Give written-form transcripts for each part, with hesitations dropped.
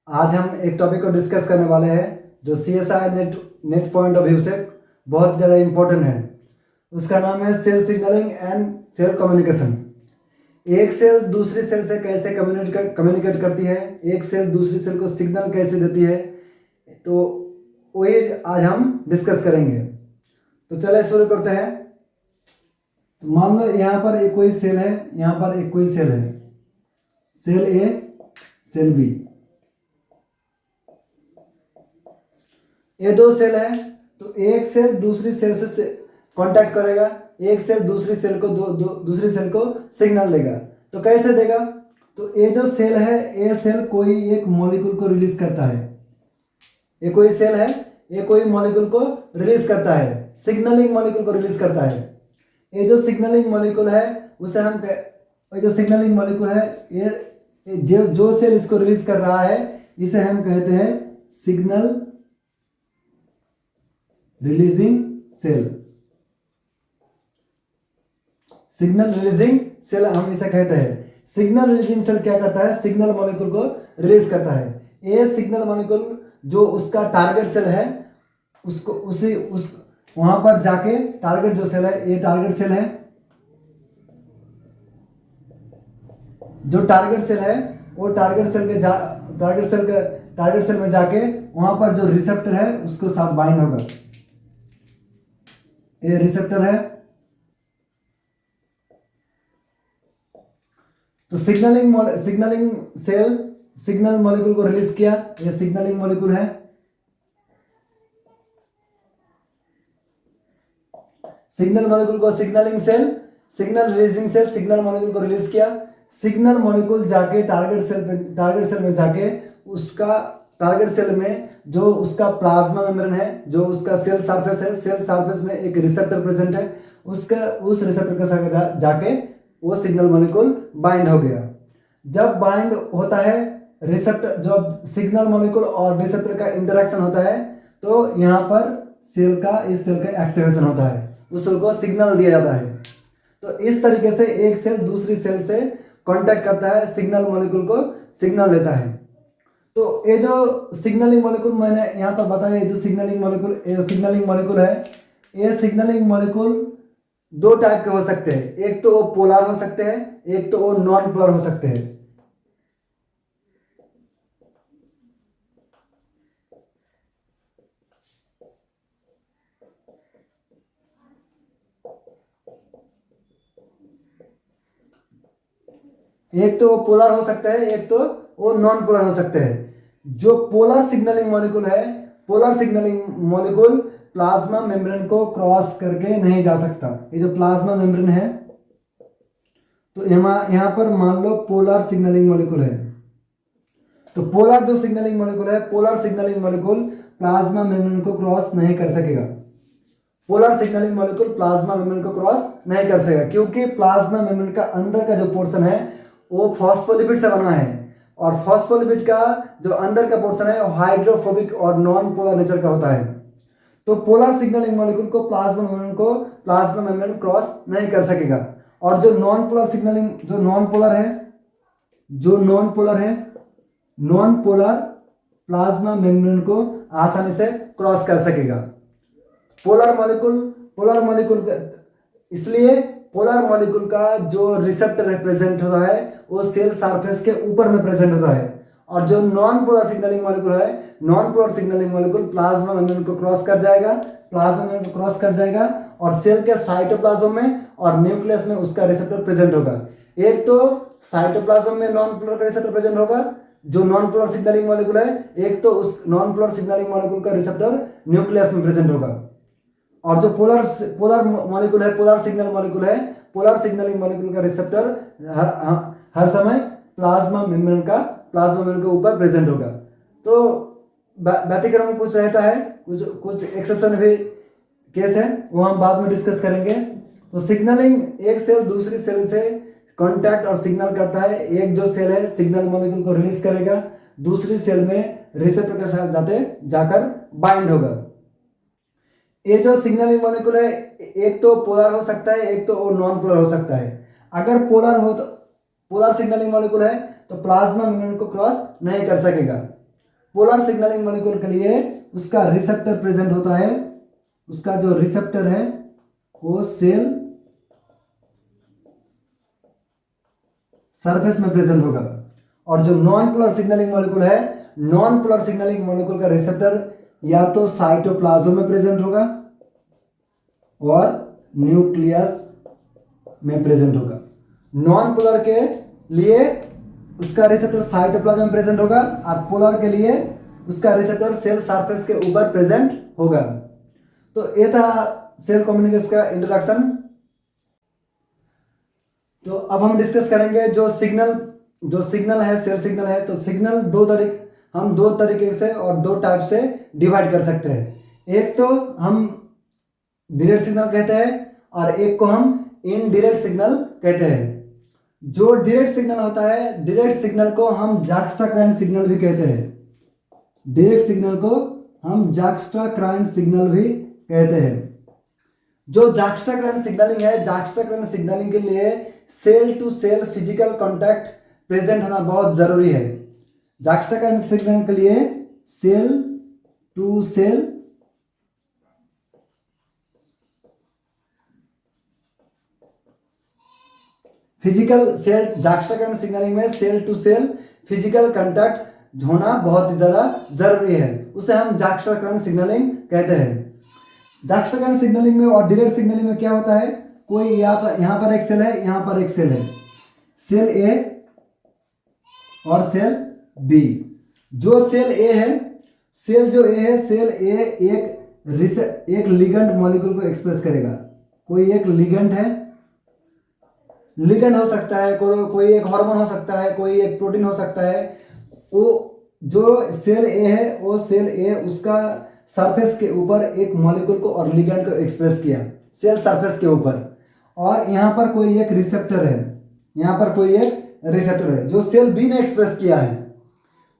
आज हम एक टॉपिक को डिस्कस करने वाले हैं जो CSI net point of view से बहुत ज़्यादा इम्पोर्टेंट है। उसका नाम है cell signalling and cell communication. एक सेल दूसरी सेल से कैसे कम्युनिकेट करती है, एक सेल दूसरी सेल को सिग्नल कैसे देती है, तो वही आज हम डिस्कस करेंगे। तो चलिए शुरू करते हैं। तो मान लो यहाँ पर एक कोई सेल है, यहाँ पर एक कोई सेल है, सेल ए सेल बी, ये दो सेल है। तो एक सेल दूसरी सेल से कांटेक्ट करेगा, एक सेल दूसरी सेल को दूसरी सेल को सिग्नल देगा। तो कैसे देगा? तो ये जो सेल है, ये सेल कोई एक मॉलिक्यूल को रिलीज करता है, ये कोई सेल है, ये कोई मॉलिक्यूल को रिलीज करता है, सिग्नलिंग मॉलिक्यूल को रिलीज करता है। ये जो सिग्नलिंग मॉलिक्यूल है उसे हम ये जो सिग्नलिंग मॉलिक्यूल है, ये जो सेल इसको रिलीज कर रहा है इसे हम कहते हैं signal releasing cell. Signal releasing cell हम इसे कहते हैं। सिग्नल रिलीजिंग सेल क्या करता है? सिग्नल मॉलिक्यूल को रिलीज करता है। ये सिग्नल मॉलिक्यूल जो उसका टारगेट सेल है उसको उस वहां पर जाके, टारगेट जो सेल है, ये टारगेट सेल है, जो टारगेट सेल है वो टारगेट सेल में जाके वहां पर जो रिसेप्टर है उसको साथ बाइंड होगा। ये रिसेप्टर है। तो सिग्नलिंग सेल सिग्नल मॉलिक्यूल को रिलीज किया, ये सिग्नलिंग मॉलिक्यूल है। सिग्नल मॉलिक्यूल को signalling cell, signal releasing cell signal molecule को रिलीज किया। सिग्नल मॉलिक्यूल जाके टारगेट सेल में जाके उसका टारगेट सेल में जो उसका प्लाज्मा मेम्ब्रेन है, जो उसका सेल सरफेस है, सेल सरफेस में एक रिसेप्टर प्रेजेंट है, उस रिसेप्टर के साथ जाके वो सिग्नल मॉलिक्यूल बाइंड हो गया। जब बाइंड होता है रिसेप्टर, जब सिग्नल मॉलिक्यूल और रिसेप्टर का इंटरेक्शन होता है तो यहाँ पर इस सेल का एक्टिवेशन होता है, उस सेल को सिग्नल दिया जाता है। तो इस तरीके से एक सेल दूसरी सेल से कांटेक्ट करता है, सिग्नल मॉलिक्यूल को सिग्नल देता है। तो ये जो सिग्नलिंग मॉलिक्यूल मैंने यहाँ पर बताया, जो सिग्नलिंग मॉलिक्यूल है, ये सिग्नलिंग मॉलिक्यूल दो टाइप के हो सकते हैं। एक तो वो पोलर हो सकते हैं, एक तो वो नॉन पोलर हो सकते हैं। एक तो वो पोलर हो सकते हैं, एक तो वो नॉन पोलर हो सकते हैं। जो polar signalling molecule plasma membrane को क्रॉस करके नहीं जा सकता। ये जो प्लाज्मा मेम्ब्रेन है, तो यहाँ पर मान लो पोलर सिग्नलिंग मॉलिक्यूल है, तो polar signalling molecule plasma membrane को क्रॉस नहीं कर सकेगा। Polar signalling molecule plasma membrane को क्रॉस नहीं कर सकेगा, क्योंकि प्लाज्मा मेम्ब्रेन का अंदर का जो पोर्शन है वो फॉस्फोलिपिड से बना है, और फॉस्फोलिपिड का जो अंदर का पोर्शन है वो हाइड्रोफोबिक और नॉन पोलर नेचर का होता है। तो पोलर सिग्नलिंग मॉलिक्यूल को प्लाज्मा मेम्ब्रेन क्रॉस नहीं कर सकेगा। और जो नॉन पोलर प्लाज्मा मेम्ब्रेन को आसानी से क्रॉस कर सकेगा। पोलर मॉलिक्यूल इसलिए पोलर मॉलिक्यूल का जो रिसेप्टर रिप्रेजेंट होता है वो सेल सरफेस के ऊपर में प्रेजेंट होता है, और जो non polar signalling molecule plasma membrane को क्रॉस कर जाएगा, और सेल के साइटोप्लाज्म में और न्यूक्लियस में उसका रिसेप्टर प्रेजेंट होगा। एक तो साइटोप्लाज्म में नॉन पोलर का रिसेप्टर प्रेजेंट होगा जो नॉन पोलर सिग्नलिंग मॉलिक्यूल है, एक तो उस नॉन पोलर सिग्नलिंग मॉलिक्यूल का रिसेप्टर न्यूक्लियस में प्रेजेंट होगा। और जो पोलर सिग्नलिंग मॉलिक्यूल का रिसेप्टर हर समय प्लाज्मा मेम्ब्रेन के ऊपर प्रेजेंट होगा। तो व्यतिक्रम में कुछ रहता है, कुछ एक्सेप्शन भी केस है, वो हम बाद में डिस्कस करेंगे। तो सिग्नलिंग, एक सेल दूसरी सेल से कांटेक्ट और सिग्नल करता है। एक जो सेल है सिग्नल मॉलिक्यूल को रिलीज करेगा, दूसरी सेल में रिसेप्टर के साथ जाकर बाइंड होगा। ये जो सिग्नलिंग मॉलिक्यूल है, एक तो पोलर हो सकता है, एक तो नॉन पोलर हो सकता है। अगर पोलर सिग्नलिंग मॉलिक्यूल है तो प्लाज्मा मेम्ब्रेन को क्रॉस नहीं कर सकेगा। पोलर सिग्नलिंग मॉलिक्यूल के लिए उसका रिसेप्टर प्रेजेंट होता है, उसका जो रिसेप्टर है वो सेल सरफेस में प्रेजेंट होगा। और जो नॉन पोलर सिग्नलिंग मॉलिक्यूल है, नॉन पोलर सिग्नलिंग मॉलिक्यूल का रिसेप्टर या तो साइटोप्लाज्म में प्रेजेंट होगा और न्यूक्लियस में प्रेजेंट होगा। नॉन पोलर के लिए उसका रिसेप्टर साइटोप्लाज्म में प्रेजेंट होगा और पोलर के लिए उसका रिसेप्टर सेल सरफेस के ऊपर प्रेजेंट होगा। तो ये था सेल कम्युनिकेशन का इंट्रोडक्शन। तो अब हम डिस्कस करेंगे जो सिग्नल है, सेल सिग्नल है। तो सिग्नल हम दो तरीके से और दो टाइप से डिवाइड कर सकते हैं। एक तो हम डायरेक्ट सिग्नल कहते हैं और एक को हम इनडायरेक्ट सिग्नल कहते हैं। जो डायरेक्ट सिग्नल होता है, डायरेक्ट सिग्नल को हम जॉक्स्टाक्राइन सिग्नल भी कहते हैं। डायरेक्ट सिग्नल को हम जॉक्स्टाक्राइन सिग्नल भी कहते हैं। जो जॉक्स्टाक्राइन सिग्नलिंग है, जॉक्स्टाक्राइन सिग्नलिंग के लिए cell to cell physical contact present होना बहुत जरूरी है। जॉक्स्टाक्राइन सिग्नल के लिए cell to cell juxtacrine signalling में cell to cell physical contact होना बहुत ही ज्यादा जरूरी है। उसे हम जॉक्स्टाक्राइन सिग्नलिंग कहते हैं। जॉक्स्टाक्राइन सिग्नलिंग में और डायरेक्ट सिग्नलिंग में क्या होता है, कोई यहाँ पर एक सेल है, यहाँ पर एक सेल है, सेल ए और सेल बी। जो सेल ए है, सेल ए एक लिगेंड मॉलिक्यूल को एक्सप्रेस करेगा। कोई एक लिगेंड है, लिगेंड हो सकता है, कोई एक हार्मोन हो सकता है, कोई एक प्रोटीन हो सकता है। वो जो सेल ए है, वो सेल ए उसका सरफेस के ऊपर एक मॉलिक्यूल को और लिगेंड को एक्सप्रेस किया सेल सरफेस के ऊपर। और यहाँ पर कोई एक रिसेप्टर है, यहाँ पर कोई एक रिसेप्टर है जो सेल बी ने एक्सप्रेस किया है।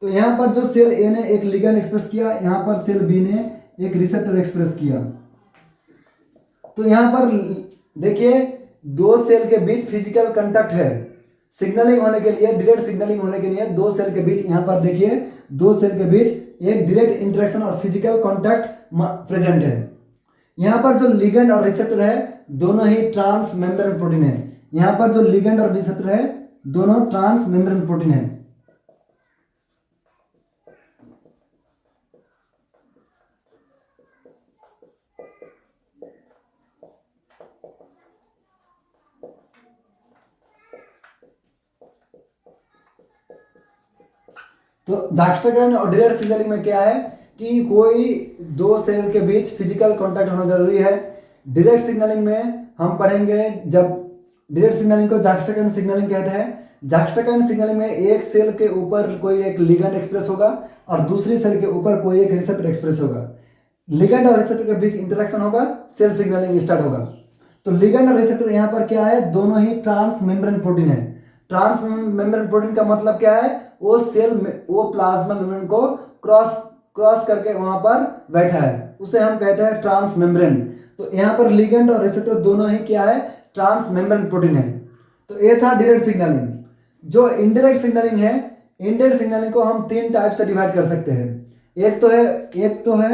तो यहाँ पर जो सेल ए ने एक लिगेंड एक्सप्रेस किया, यहाँ पर सेल बी ने एक रिसेप्टर एक्सप्रेस किया। तो यहाँ पर देखिए दो सेल के बीच फिजिकल कांटेक्ट है। सिग्नलिंग होने के लिए, डायरेक्ट सिग्नलिंग होने के लिए दो सेल के बीच, यहाँ पर देखिए दो सेल के बीच एक डायरेक्ट इंटरेक्शन और फिजिकल कांटेक्ट प्रेजेंट है। यहाँ पर जो लिगेंड और रिसेप्टर है दोनों ही ट्रांस मेम्ब्रेन प्रोटीन है। यहाँ पर जो लिगेंड और रिसेप्टर है दोनों ट्रांस मेम्ब्रेन प्रोटीन है। तो जॉक्स्टाक्राइन और डायरेक्ट सिग्नलिंग में क्या है कि कोई दो सेल के बीच फिजिकल कांटेक्ट होना जरूरी है। डायरेक्ट सिग्नलिंग में हम पढ़ेंगे, जब डायरेक्ट सिग्नलिंग को जॉक्स्टाक्राइन सिग्नलिंग कहते हैं। जॉक्स्टाक्राइन सिग्नलिंग में एक सेल के ऊपर कोई एक लिगेंड एक्सप्रेस होगा और दूसरी सेल के ऊपर कोई एक रिसेप्टर एक्सप्रेस होगा। लिगेंड और रिसेप्टर के बीच इंटरेक्शन होगा, सेल सिग्नलिंग स्टार्ट होगा। तो लिगेंड और रिसेप्टर यहाँ पर क्या है, दोनों ही ट्रांस मेम्ब्रेन प्रोटीन है। ट्रांस मेम्ब्रेन प्रोटीन का मतलब क्या है, वो प्लाज्मा मेम्ब्रेन को क्रॉस करके वहां पर बैठा है, उसे हम कहते हैं ट्रांस मेम्ब्रेन। तो यहाँ पर लिगेंड और रिसेप्टर दोनों ही क्या है, ट्रांस मेम्ब्रेन प्रोटीन है। तो ये था डायरेक्ट सिग्नलिंग। जो इनडायरेक्ट सिग्नलिंग है, इनडायरेक्ट सिग्नलिंग को हम तीन टाइप से डिवाइड कर सकते हैं। एक तो है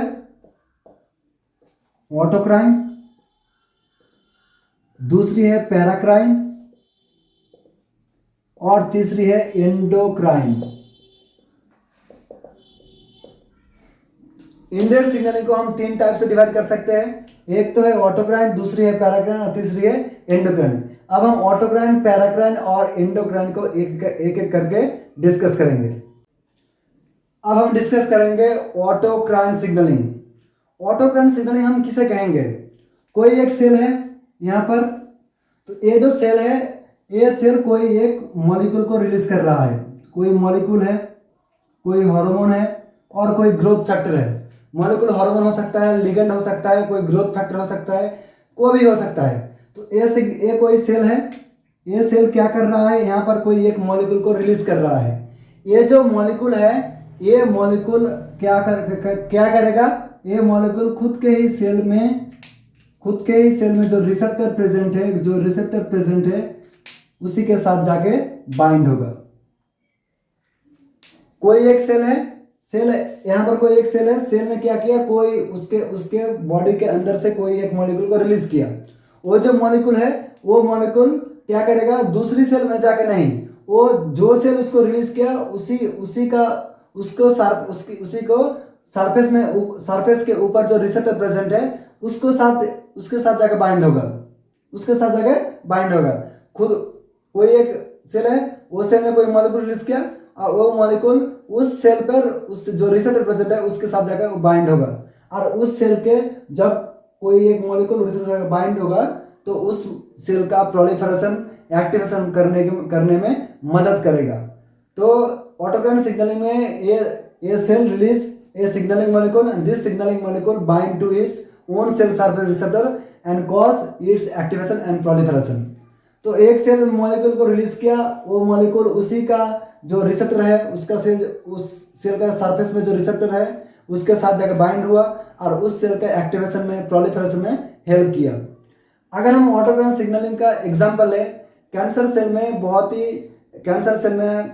ऑटोक्राइन, दूसरी है पैराक्राइन और तीसरी है एंडोक्राइन। इनडायरेक्ट सिग्नलिंग को हम तीन टाइप से डिवाइड कर सकते हैं। एक तो है ऑटोक्राइन, दूसरी है पैराक्राइन और तीसरी है एंडोक्राइन। अब हम ऑटोक्राइन, पैराक्राइन और एंडोक्राइन को एक एक करके डिस्कस करेंगे। अब हम डिस्कस करेंगे ऑटोक्राइन सिग्नलिंग। ऑटोक्राइन सिग्नलिंग हम किसे कहेंगे, कोई एक सेल है यहाँ पर, तो ये जो सेल है, ये सेल कोई एक मॉलिक्यूल को रिलीज कर रहा है। कोई मॉलिक्यूल है, कोई हार्मोन है और कोई ग्रोथ फैक्टर है। मॉलिक्यूल हार्मोन हो सकता है, लिगेंड हो सकता है, कोई ग्रोथ फैक्टर हो सकता है, कोई भी हो सकता है। तो ये कोई सेल है, ये सेल क्या कर रहा है, यहाँ पर कोई एक मॉलिक्यूल को रिलीज कर रहा है। ये जो मॉलिक्यूल है, ये मॉलिक्यूल क्या करेगा, ये मॉलिक्यूल खुद के ही सेल में जो रिसेप्टर प्रेजेंट है उसी के साथ जाके बाइंड होगा। कोई एक सेल है, सेल, यहाँ पर कोई एक सेल है, सेल ने क्या किया, कोई उसके उसके बॉडी के अंदर से कोई एक मॉलिक्यूल को रिलीज किया। वो जो मॉलिक्यूल है वो मॉलिक्यूल क्या करेगा, दूसरी सेल में जाके नहीं, वो जो सेल उसको रिलीज किया उसी उसी का उसको उसी को सरफेस में, सरफेस के ऊपर जो रिसेप्टर प्रेजेंट है उसके साथ जाके बाइंड होगा, उसके साथ जाके बाइंड होगा। खुद कोई एक सेल है, वो सेल ने कोई मॉलिक्यूल रिलीज किया और वो मॉलिक्यूल उस सेल पर, उस जो रिसेप्टर प्रेजेंट है उसके साथ जाकर बाइंड होगा। और उस सेल के जब कोई एक मॉलिक्यूल रिसेप्टर जाकर बाइंड होगा तो उस सेल का प्रोलिफरेशन, एक्टिवेशन करने में मदद करेगा। तो ऑटोकरेंट सिग्नलिंग में ये cell release a signaling molecule and this signaling molecule bind to its own cell surface receptor and cause its activation and proliferation। तो एक सेल मॉलिक्यूल को रिलीज किया, वो मॉलिक्यूल उसी का जो रिसेप्टर है उसका सेल, उस सेल का सरफेस में जो रिसेप्टर है उसके साथ जाकर बाइंड हुआ और उस सेल का एक्टिवेशन में, प्रोलिफरेशन में हेल्प किया। अगर हम ऑटोकरेंट सिग्नलिंग का एग्जांपल लें, कैंसर सेल में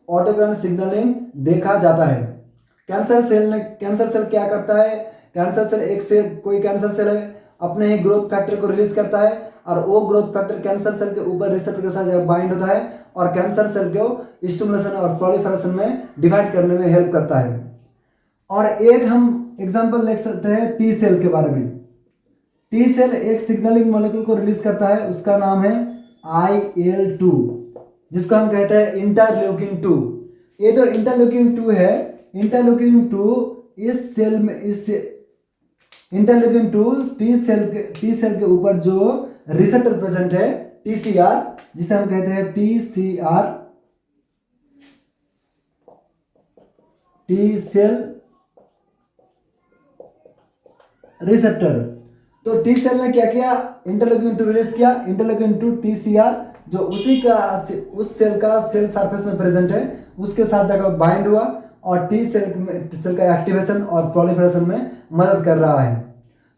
ऑटोकरेंट सिग्नलिंग देखा जाता है। कैंसर सेल क्या करता है, कैंसर सेल कोई कैंसर सेल है अपने ही ग्रोथ फैक्टर को रिलीज करता है और वो ग्रोथ फैक्टर कैंसर सेल के ऊपर रिसेप्टर के साथ बाइंड होता है और कैंसर सेल को स्टिमुलेशन और प्रोलिफरेशन में डिवाइड करने में हेल्प करता है। और एक हम एग्जांपल देख सकते हैं टी सेल के बारे में। टी सेल एक सिग्नलिंग मॉलिक्यूल को रिलीज करता है, उसका नाम है IL-2, जिसको हम कहते हैं इंटरल्यूकिन 2। ये जो इंटरल्यूकिन 2 है, इंटरल्यूकिन 2 इस सेल में, इंटरल्यूकिन 2 टी सेल के ऊपर जो रिसेप्टर प्रेजेंट है TCR, जिसे हम कहते हैं TCR, टी सेल रिसेप्टर। तो टी सेल ने क्या किया, इंटरल्यूकिन 2 रिलीज किया, इंटरल्यूकिन 2 TCR जो उस सेल का सेल सरफेस में प्रेजेंट है उसके साथ जाकर बाइंड हुआ और टी सेल का एक्टिवेशन और प्रोलिफरेशन में मदद कर रहा है।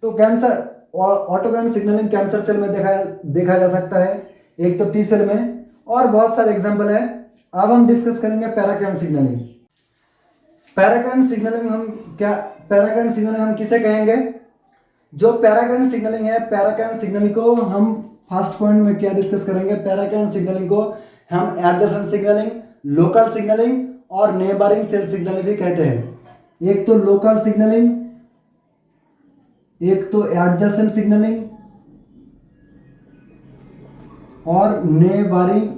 तो कैंसर ऑटोकरेंट सिग्नलिंग कैंसर सेल में देखा जा सकता है, एक तो टी सेल में, और बहुत सारे एग्जांपल है। अब हम डिस्कस करेंगे पैराकरेंट सिग्नलिंग। पैराकरेंट सिग्नलिंग हम किसे कहेंगे? जो पैराकरेंट सिग्नलिंग है, पैराकरेंट सिग्नलिंग को हम फर्स्ट पॉइंट में क्या डिस्कस करेंगे, पैराकरेंट सिग्नलिंग को हम एडजेसेंट सिग्नलिंग, लोकल सिग्नलिंग और नेबरिंग सेल सिग्नलिंग भी कहते हैं। एक तो लोकल सिग्नलिंग, एक तो एडजेसेंट सिग्नलिंग और नेबरिंग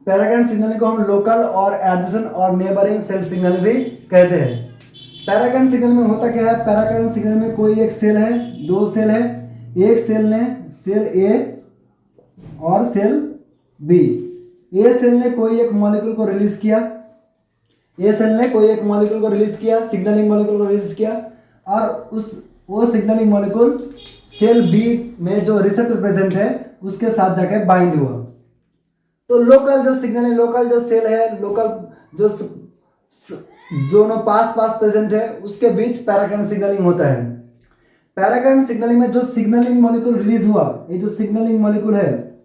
पैराकरेंट सिग्नलिंग को हम लोकल और एडजेसेंट और नेबरिंग सेल सिग्नलिंग भी कहते हैं। पैराकरेंट सिग्नल में होता क्या है, पैराकरेंट सिग्नल में कोई एक सेल है, दो सेल है, एक सेल ने सेल ए और सेल बी, ए सेल ने कोई एक मॉलिक्यूल को रिलीज किया, सिग्नलिंग मॉलिक्यूल को रिलीज किया और वो सिग्नलिंग मॉलिक्यूल सेल बी में जो रिसेप्टर प्रेजेंट है उसके साथ जाकर बाइंड हुआ। तो लोकल जो सिग्नल, लोकल जो सेल है, लोकल जो दोनों पास प्रेजेंट है उसके बीच पैराकरेंट सिग्नलिंग होता है। पैराकरेंट सिग्नलिंग में जो सिग्नलिंग मॉलिक्यूल रिलीज हुआ, ये जो सिग्नलिंग मॉलिक्यूल है,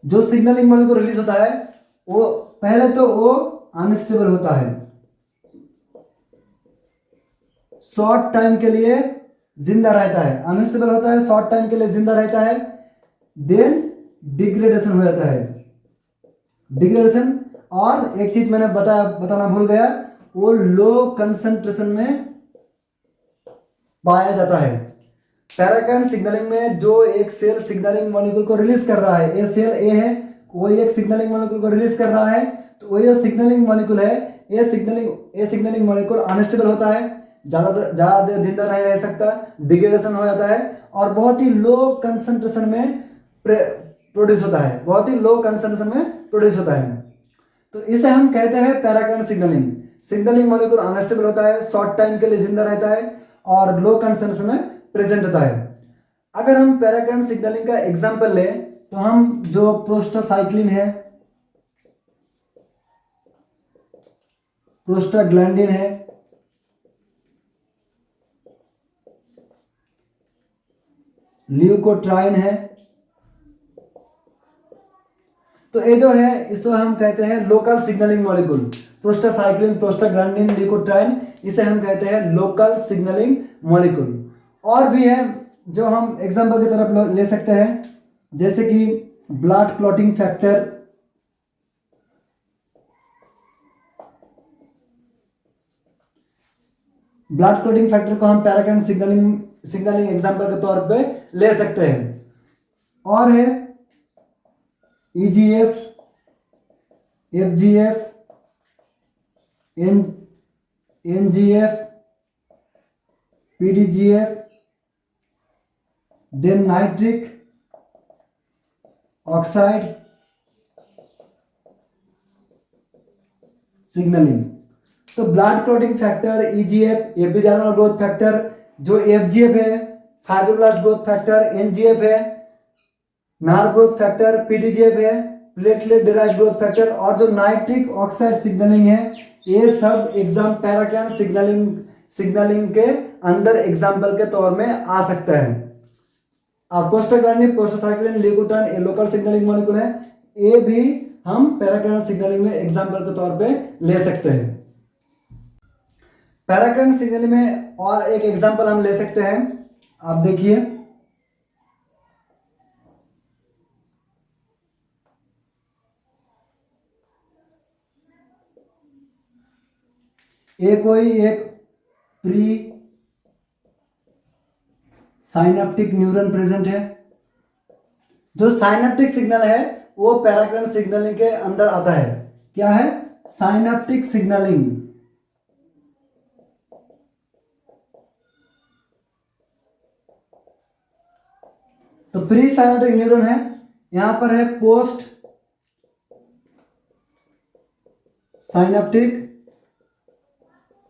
जो सिग्नलिंग मॉलिक्यूल रिलीज होता है वो पहले तो वो अनस्टेबल होता है, शॉर्ट टाइम के लिए जिंदा रहता है, अनस्टेबल होता है, शॉर्ट टाइम के लिए जिंदा रहता है, देन डिग्रेडेशन हो जाता है, डिग्रेडेशन। और एक चीज मैंने बताना भूल गया, वो लो कंसंट्रेशन में पाया जाता है। पैराकरेंट सिग्नलिंग में जो एक सेल सिग्नलिंग मॉलिक्यूल को रिलीज कर रहा है, ये सेल ए है, कोई एक सिग्नलिंग मॉलिक्यूल को रिलीज कर रहा है, तो वो जो सिग्नलिंग मॉलिक्यूल है, ये सिग्नलिंग मॉलिक्यूल अनस्टेबल होता है, ज्यादा देर जिंदा नहीं रह सकता, डिग्रेडेशन हो जाता है और बहुत ही लो कंसंट्रेशन में प्रोड्यूस होता है, बहुत ही लो कंसंट्रेशन में प्रोड्यूस होता है। तो इसे हम कहते हैं पैराकरेंट सिग्नलिंग। सिग्नलिंग मॉलिक्यूल अनस्टेबल होता है, शॉर्ट टाइम के लिए जिंदा रहता है और लो कंसंट्रेशन में प्रेजेंट होता है। अगर हम पैराकरेंट सिग्नलिंग का एग्जांपल लें तो हम जो प्रोस्टासाइक्लिन है, प्रोस्टाग्लैंडिन है, ल्यूकोट्राइन है। तो ये जो है इसको हम कहते हैं local signalling molecule, prostacyclin, prostaglandin, leukotriene, इसे हम कहते हैं लोकल सिग्नलिंग मॉलिक्यूल। और भी है जो हम एग्जांपल की तरफ ले सकते हैं, जैसे कि blood clotting factor, blood clotting factor को हम पैराकाइन सिग्नलिंग एग्जांपल के तौर पे ले सकते हैं। और है EGF, FGF, NGF, PDGF, then nitric oxide signalling. तो blood clotting factor, EGF, epidermal growth factor, जो एफजीएफ है फाइब्रोब्लास्ट ग्रोथ फैक्टर, एनजीएफ है नार ग्रोथ फैक्टर, पीडीजीएफ है प्लेटलेट डिराइव्ड ग्रोथ फैक्टर, और जो नाइट्रिक ऑक्साइड सिग्नलिंग है, ये सब पैराकाइन सिग्नलिंग के अंदर एग्जाम्पल के तौर में आ सकता है। और प्रोस्टाग्लैंडिन, प्रोस्टासाइक्लिन, ल्यूकोट्राइन ये लोकल सिग्नलिंग मॉलिक्यूल है, ये भी हम पैराकाइन सिग्नलिंग में एग्जाम्पल के तौर पे ले सकते हैं। पैराकाइन सिग्नलिंग में और एक एग्जाम्पल हम ले सकते हैं, आप देखिए, कोई एक प्री साइनेप्टिक न्यूरॉन प्रेजेंट है। जो साइनेप्टिक सिग्नल है वो पैराकाइन सिग्नलिंग के अंदर आता है। क्या है? Synaptic signalling. तो प्री साइनेप्टिक न्यूरॉन है, यहां पर है post synaptic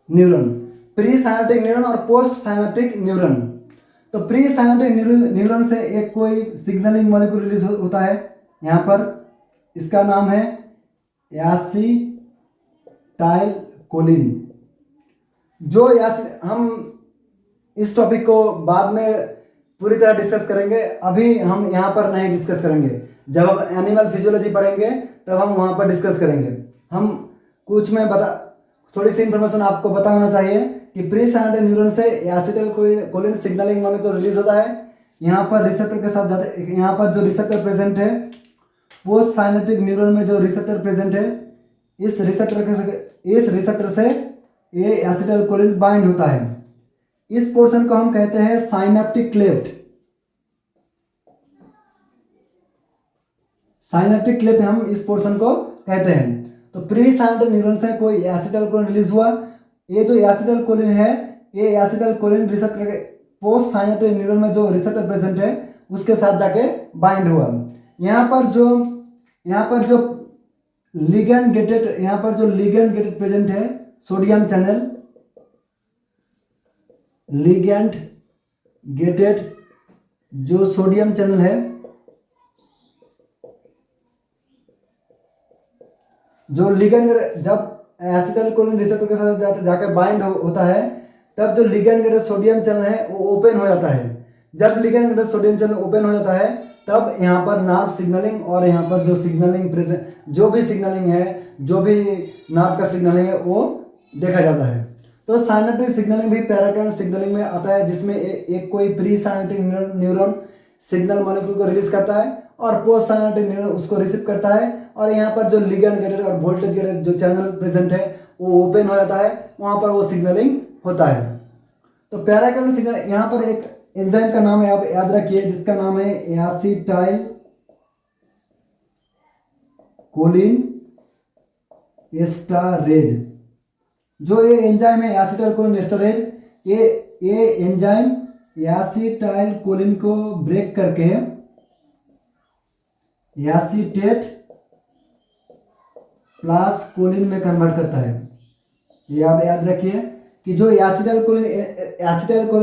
neuron, pre synaptic neuron और पोस्ट साइनेप्टिक न्यूरॉन। तो प्री साइनेप्टिक न्यूरॉन से एक कोई सिग्नलिंग मॉलिक्यूल रिलीज होता है, यहाँ पर इसका नाम है एसिटाइलकोलिन। जो हम इस टॉपिक को बाद में पूरी तरह डिस्कस करेंगे, अभी हम यहाँ पर नहीं डिस्कस करेंगे। जब हम एनिमल फिजियोलॉजी पढ़ेंगे तब हम वहाँ पर डिस्कस करेंगे। हम कुछ में थोड़ी सी इंफॉर्मेशन आपको पता होना चाहिए कि प्री साइनेप्टिक न्यूरॉन से एसिटाइलकोलिन सिग्नलिंग मॉलिक्यूल रिलीज होता है। यहाँ पर रिसेप्टर के साथ जाते, यहाँ पर जो रिसेप्टर प्रेजेंट है, पोस्ट साइनेप्टिक न्यूरॉन में जो रिसेप्टर प्रेजेंट है, इस रिसेप्टर से ये एसिटाइलकोलिन बाइंड होता है। इस पोर्शन को हम कहते हैं साइनेप्टिक क्लेफ्ट। साइनेप्टिक क्लेफ्ट हम इस पोर्शन को कहते हैं। तो प्री साइनेप्टिक न्यूरॉन से कोई एसिटाइलकोलिन रिलीज हुआ, ये जो एसिटाइलकोलिन है, ये एसिटाइलकोलिन रिसेप्टर के पोस्ट साइनेप्टिक न्यूरॉन में जो रिसेप्टर प्रेजेंट है उसके साथ जाके बाइंड हुआ। यहाँ पर जो लिगैंड गेटेड प्रेजेंट है, सोडियम चैनल, लिगैंड गेटेड जो सोडियम चैनल है, जो लिगैंड जब एसिटाइलकोलिन रिसेप्टर के साथ जाकर बाइंड होता है, तब जो लिगैंड गेटेड सोडियम चैनल है वो ओपन हो जाता है। जब ligand gated sodium channel open हो जाता है, तब यहाँ पर नार्व सिग्नलिंग और यहाँ पर जो सिग्नलिंग प्रेजेंट, जो भी सिग्नलिंग है, जो भी नार्व का सिग्नलिंग है, वो देखा जाता है। तो साइनेप्टिक सिग्नलिंग भी पैराकाइन सिग्नलिंग में आता है, जिसमें एक कोई pre synaptic neuron signal molecule को रिलीज करता है और पोस्ट साइनेप्टिक न्यूरॉन उसको रिसीव करता है, और यहाँ पर जो लिगैंड गेटेड और वोल्टेज गेटेड जो चैनल प्रेजेंट है वो ओपन हो जाता है, वहाँ पर वो सिग्नलिंग होता है। तो पैराकाइन सिग्नल, यहाँ पर एक एंजाइम का नाम है, आप याद रखिए, जिसका नाम है एसिटाइलकोलिन एस्टरेज। जो ये एंजाइम है एसिटाइलकोलिन एस्टरेज, ये एंजाइम एसिटाइलकोलिन को ब्रेक करके एसीटेट प्लस कोलिन में कन्वर्ट करता है। ये आप याद रखिए कि जो एसिटाइलकोलिन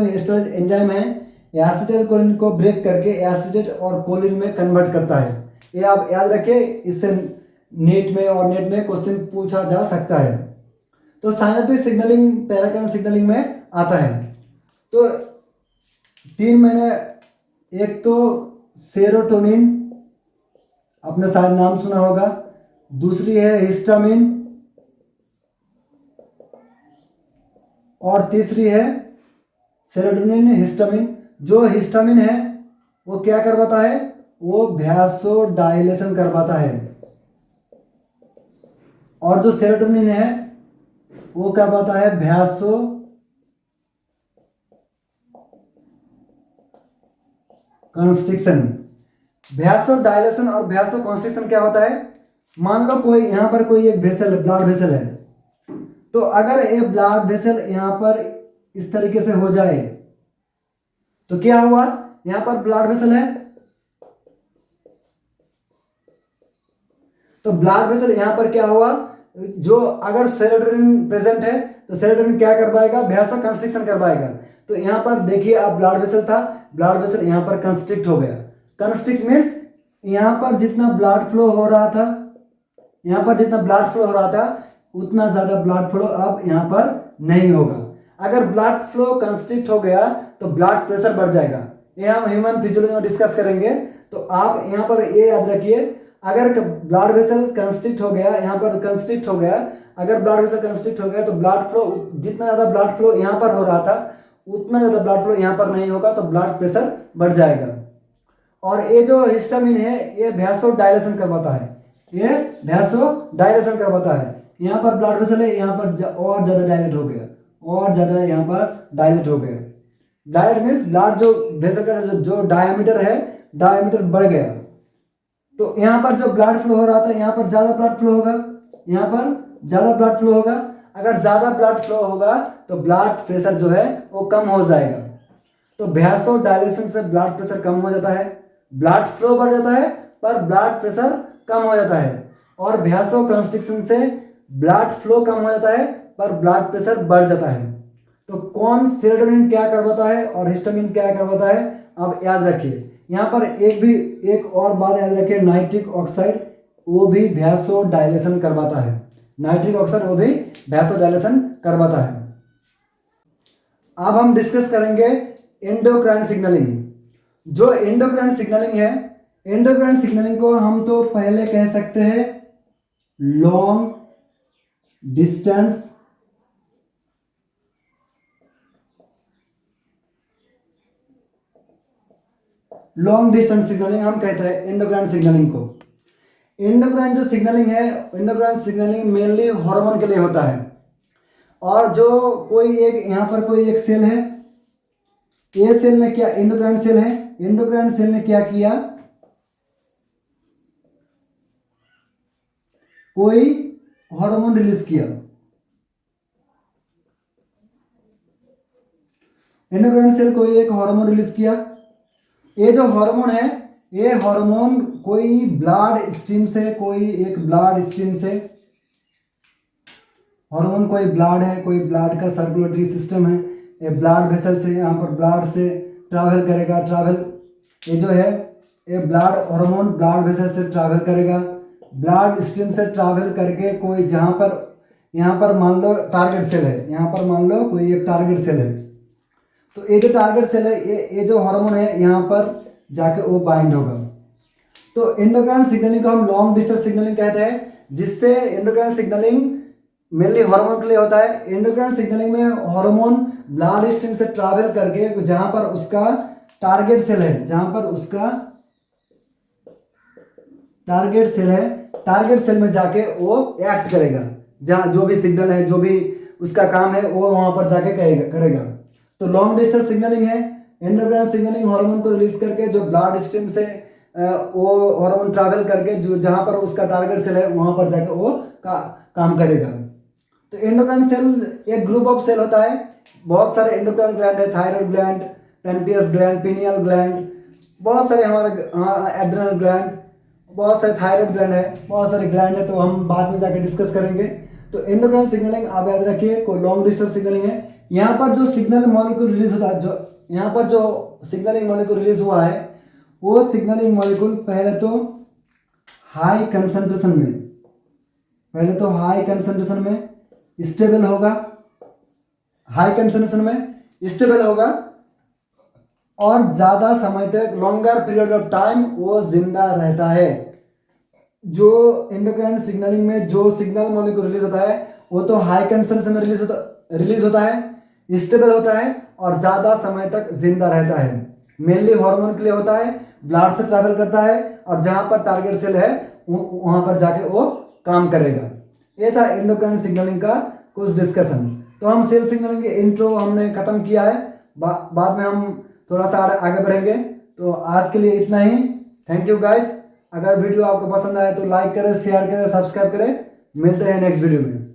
एस्टरेज एंजाइम है, एसिटाइलकोलिन को ब्रेक करके एसीटेट और कोलिन में कन्वर्ट करता है। ये आप याद रखिए, इससे नेट में क्वेश्चन पूछा जा सकता है। तो साइनेप्टिक सिग्नलिंग पैराकाइन सिग्नलिंग में आता है। तो 3 मैंने एक तो सेरोटोनिन, आपने शायद नाम सुना होगा, दूसरी है हिस्टामिन, और तीसरी है सेरोटोनिन हिस्टामिन। जो हिस्टामिन है वो क्या करवाता है, वो वैसोडाइलेशन करवाता है, और जो सेरोटोनिन है वो करवाता है वैसो कंस्ट्रिक्शन। वैसोडाइलेशन और वैसो कंस्ट्रिक्शन क्या होता है, मान लो कोई यहाँ पर कोई एक वेसल, ब्लड वेसल है, तो अगर ये ब्लड वेसल यहाँ पर इस तरीके से हो जाए तो क्या हुआ, यहाँ पर ब्लड वेसल है, तो ब्लड वेसल यहाँ पर क्या हुआ, जो अगर सेरोटोनिन प्रेजेंट है तो सेरोटोनिन क्या करवाएगा, वैसो कंस्ट्रिक्शन करवाएगा। तो यहाँ पर देखिए आप, ब्लड वेसल था, ब्लड वेसल यहाँ पर कंस्ट्रिक्ट हो गया। कंस्ट्रिक्ट मीन्स यहाँ पर जितना ब्लड फ्लो हो रहा था, यहाँ पर जितना ब्लड फ्लो हो रहा था उतना ज्यादा ब्लड फ्लो अब यहाँ पर नहीं होगा। अगर ब्लड फ्लो कंस्ट्रिक्ट हो गया तो ब्लड प्रेशर बढ़ जाएगा। ये हम ह्यूमन फिजियोलॉजी में डिस्कस करेंगे। तो आप यहाँ पर ये याद रखिए, अगर ब्लड वेसल कंस्ट्रिक्ट हो गया, यहाँ पर कंस्ट्रिक्ट हो गया, अगर ब्लड वेसल कंस्ट्रिक्ट हो गया तो ब्लड फ्लो, जितना ज़्यादा ब्लड फ्लो यहाँ पर हो रहा था उतना ज़्यादा ब्लड फ्लो यहाँ पर नहीं होगा, तो ब्लड प्रेशर बढ़ जाएगा। और ये जो हिस्टामिन है ये वैसोडाइलेशन करवाता है, ये वैसोडाइलेशन करवाता है। यहाँ पर ब्लड वेसल है, यहाँ पर और ज़्यादा डायलेट हो गया, और ज़्यादा यहाँ पर डायलेट हो गया। डायलेट मीन्स ब्लड जो वेसल का जो डायमीटर है, डायमीटर बढ़ गया। तो यहाँ पर जो ब्लड फ्लो हो रहा था यहाँ पर ज़्यादा ब्लड फ्लो होगा, यहाँ पर ज़्यादा ब्लड फ्लो होगा। अगर ज़्यादा ब्लड फ्लो होगा तो ब्लड प्रेशर जो है वो कम हो जाएगा। तो वैसोडाइलेशन से ब्लड प्रेशर कम हो जाता है, ब्लड फ्लो बढ़ जाता है पर ब्लड प्रेशर कम हो जाता है। और वैसो कंस्ट्रिक्शन से ब्लड फ्लो कम हो जाता है पर ब्लड प्रेशर बढ़ जाता है। तो कौन, सेरोटोनिन क्या करवाता है और हिस्टामिन क्या करवाता है, अब याद रखिए। यहाँ पर एक और बात याद रखिए, नाइट्रिक ऑक्साइड वो भी वैसोडाइलेशन करवाता है, नाइट्रिक ऑक्साइड वो भी वैसोडाइलेशन करवाता है। अब हम डिस्कस करेंगे एंडोक्राइन सिग्नलिंग। जो एंडोक्राइन सिग्नलिंग है, एंडोक्राइन सिग्नलिंग को हम तो पहले कह सकते हैं लॉन्ग डिस्टेंस सिग्नलिंग हम कहते हैं एंडोक्राइन सिग्नलिंग को। एंडोक्राइन जो सिग्नलिंग है, एंडोक्राइन सिग्नलिंग मेनली हार्मोन के लिए होता है। और जो कोई एक यहाँ पर कोई एक सेल है, ए सेल ने क्या, एंडोक्राइन सेल है, एंडोक्राइन सेल ने क्या किया, कोई हार्मोन रिलीज किया। एंडोक्राइन सेल कोई एक हार्मोन रिलीज किया। ये जो हार्मोन है, ये हार्मोन कोई ब्लड स्ट्रीम से, कोई एक ब्लड स्ट्रीम से, हार्मोन कोई ब्लड है, कोई ब्लड का सर्कुलेटरी सिस्टम है, ये ब्लड वेसल से यहाँ पर ब्लड से ट्रैवल करेगा, ये जो है ये ब्लड हार्मोन ब्लड वेसल से ट्रैवल करेगा, ब्लड स्ट्रीम से ट्रैवल करके कोई जहाँ पर, यहाँ पर मान लो टारगेट सेल है, यहाँ पर मान लो कोई एक टारगेट सेल है, तो ये जो टारगेट सेल है, ये जो हार्मोन है यहाँ पर जाके वो बाइंड होगा। तो एंडोक्राइन सिग्नलिंग को हम लॉन्ग डिस्टेंस सिग्नलिंग कहते हैं, जिससे एंडोक्राइन सिग्नलिंग मेनली हार्मोन के लिए होता है। एंडोक्राइन सिग्नलिंग में हार्मोन ब्लड स्ट्रीम से ट्रैवल करके जहां पर उसका टारगेट सेल है, जहां पर उसका टारगेट सेल है, टारगेट सेल में जाके वो एक्ट करेगा, जहां जो भी सिग्नल है, जो भी उसका काम है वो वहां पर जाके करेगा। तो लॉन्ग डिस्टेंस सिग्नलिंग है, एंडोक्राइन सिग्नलिंग हार्मोन को रिलीज करके जो ब्लड स्ट्रीम से वो हार्मोन ट्रैवल करके जो जहां पर उसका टारगेट सेल है वहां पर जाके वो काम करेगा। तो एंडोक्राइन सेल एक ग्रुप ऑफ सेल होता है, बहुत सारे एंडोक्राइन ग्लैंड है, thyroid gland, pancreas gland, pineal gland, बहुत सारे हमारे एड्रेनल ग्लैंड, बहुत सारे थायराइड ग्लैंड है, बहुत सारे ग्लैंड है, तो हम बाद में जाके डिस्कस करेंगे। तो एंडोक्राइन सिग्नलिंग आप याद रखिए को लॉन्ग डिस्टेंस सिग्नलिंग है। यहाँ पर जो सिग्नल मॉलिक्यूल रिलीज होता है, जो यहाँ पर जो सिग्नलिंग मॉलिक्यूल रिलीज हुआ है, वो सिग्नलिंग मॉलिक्यूल पहले तो हाई कंसंट्रेशन में स्टेबल होगा, हाई कंसंट्रेशन में स्टेबल होगा, और ज़्यादा समय तक, लॉन्गर पीरियड ऑफ टाइम वो जिंदा रहता है। जो एंडोक्राइन सिग्नलिंग में जो सिग्नल मॉलिक्यूल रिलीज होता है वो तो हाई कंसेंट्रेशन में रिलीज होता है, स्टेबल होता है और ज़्यादा समय तक जिंदा रहता है। मेनली हार्मोन के लिए होता है, ब्लड से ट्रैवल करता है और जहाँ पर टारगेट सेल है वहाँ पर जाके वो काम करेगा। ये था एंडोक्राइन सिग्नलिंग का कुछ डिस्कशन। तो हम सेल सिग्नलिंग के इंट्रो हमने ख़त्म किया है, बाद में हम थोड़ा सा आगे बढ़ेंगे। तो आज के लिए इतना ही। Thank you guys. अगर वीडियो आपको पसंद आए तो लाइक करें, शेयर करें, सब्सक्राइब करें। मिलते हैं नेक्स्ट वीडियो में।